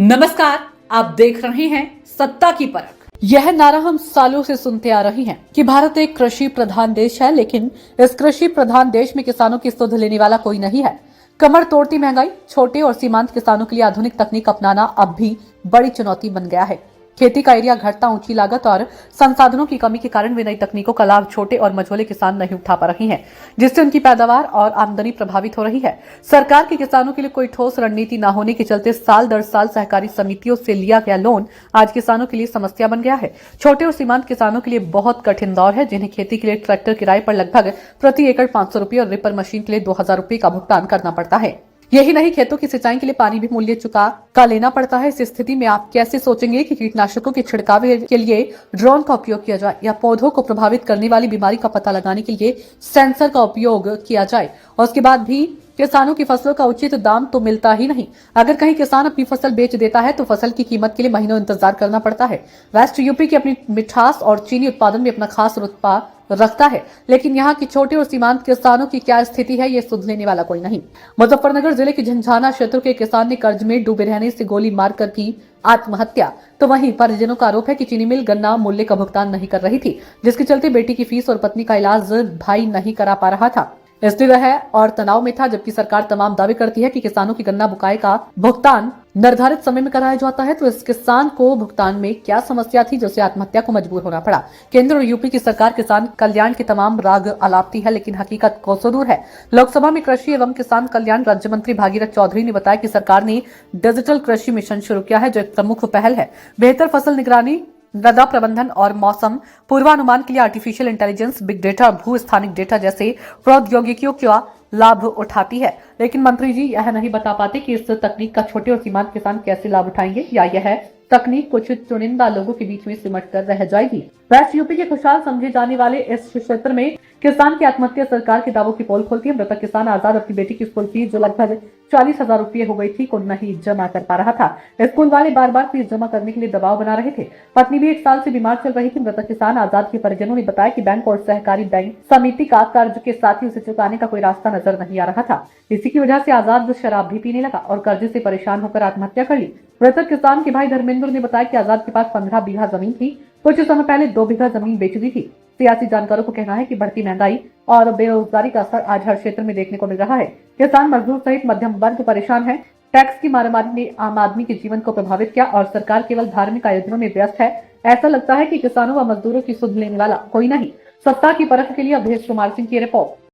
नमस्कार, आप देख रहे हैं सत्ता की परख। यह नारा हम सालों से सुनते आ रहे हैं कि भारत एक कृषि प्रधान देश है, लेकिन इस कृषि प्रधान देश में किसानों की सुध लेने वाला कोई नहीं है। कमर तोड़ती महंगाई, छोटे और सीमांत किसानों के लिए आधुनिक तकनीक अपनाना अब भी बड़ी चुनौती बन गया है। खेती का एरिया घटता, ऊंची लागत और संसाधनों की कमी के कारण वे नई तकनीकों का लाभ छोटे और मझोले किसान नहीं उठा पा रहे हैं, जिससे उनकी पैदावार और आमदनी प्रभावित हो रही है। सरकार की किसानों के लिए कोई ठोस रणनीति न होने के चलते साल दर साल सहकारी समितियों से लिया गया लोन आज किसानों के लिए समस्या बन गया है। छोटे और सीमांत किसानों के लिए बहुत कठिन दौर है, जिन्हें खेती के लिए ट्रैक्टर किराए पर लगभग प्रति एकड़ 500 रुपये और रिपर मशीन के लिए 2000 रुपये का भुगतान करना पड़ता है। यही नहीं, खेतों की सिंचाई के लिए पानी भी मूल्य चुका का लेना पड़ता है। इस स्थिति में आप कैसे सोचेंगे कि कीटनाशकों के छिड़काव के लिए ड्रोन का उपयोग किया जाए या पौधों को प्रभावित करने वाली बीमारी का पता लगाने के लिए सेंसर का उपयोग किया जाए, और उसके बाद भी किसानों की फसलों का उचित दाम तो मिलता ही नहीं। अगर कहीं किसान अपनी फसल बेच देता है तो फसल की कीमत के लिए महीनों इंतजार करना पड़ता है। वेस्ट यूपी की अपनी मिठास और चीनी उत्पादन में अपना खास रुतबा रखता है, लेकिन यहाँ की छोटे और सीमांत किसानों की क्या स्थिति है, ये सुध लेने वाला कोई नहीं। मुजफ्फरनगर जिले के झंझाना क्षेत्र के किसान ने कर्ज में डूबे रहने से गोली मारकर की आत्महत्या। तो वहीं परिजनों का आरोप है कि चीनी मिल गन्ना मूल्य का भुगतान नहीं कर रही थी, जिसके चलते बेटी की फीस और पत्नी का इलाज भाई नहीं करा पा रहा था। इसलिए वह और तनाव में था। जबकि सरकार तमाम दावे करती है कि किसानों की गन्ना बुकाई का भुगतान निर्धारित समय में कराया जाता है, तो इस किसान को भुगतान में क्या समस्या थी जिससे आत्महत्या को मजबूर होना पड़ा। केंद्र और यूपी की सरकार किसान कल्याण के तमाम राग अलापती है, लेकिन हकीकत कोसों दूर है। लोकसभा में कृषि एवं किसान कल्याण राज्य मंत्री भागीरथ चौधरी ने बताया कि सरकार ने डिजिटल कृषि मिशन शुरू किया है, जो एक प्रमुख पहल है। बेहतर फसल निगरानी, मृदा प्रबंधन और मौसम पूर्वानुमान के लिए आर्टिफिशियल इंटेलिजेंस, बिग डेटा, भू स्थानिक डेटा जैसे प्रौद्योगिकियों का लाभ उठाती है। लेकिन मंत्री जी यह नहीं बता पाते कि इस तकनीक का छोटे और सीमांत किसान कैसे लाभ उठाएंगे, या यह तकनीक कुछ चुनिंदा लोगों के बीच में सिमट कर रह जाएगी। वेस्ट यूपी के खुशहाल समझे जाने वाले इस क्षेत्र में किसान की आत्महत्या सरकार के दावों की पोल खोलती है। मृतक किसान आजाद अपनी बेटी की स्कूल फीस, जो लगभग 40,000 रुपये हो गई थी, को नहीं जमा कर पा रहा था। स्कूल वाले बार बार फीस जमा करने के लिए दबाव बना रहे थे। पत्नी भी 1 साल से बीमार चल रही थी। मृतक किसान आजाद के परिजनों ने बताया कि बैंक और सहकारी बैंक समिति का कर्ज के साथ ही उसे चुकाने का कोई रास्ता नजर नहीं आ रहा था। इसी की वजह से आजाद शराब भी पीने लगा और कर्जे से परेशान होकर आत्महत्या कर ली। मृतक किसान के भाई धर्मेंद्र ने बताया कि आजाद के पास 15 बीघा जमीन थी। कुछ समय पहले 2 बीघा जमीन बेच दी थी। सियासी जानकारों को कहना है कि बढ़ती महंगाई और बेरोजगारी का असर आज हर क्षेत्र में देखने को मिल रहा है। किसान, मजदूर सहित मध्यम वर्ग परेशान है। टैक्स की मारामारी ने आम आदमी के जीवन को प्रभावित किया और सरकार केवल धार्मिक आयोजनों में व्यस्त है। ऐसा लगता है कि किसानों व मजदूरों की सुध लेने वाला कोई नहीं। सत्ता की परख के लिए अवधेश कुमार सिंह की रिपोर्ट।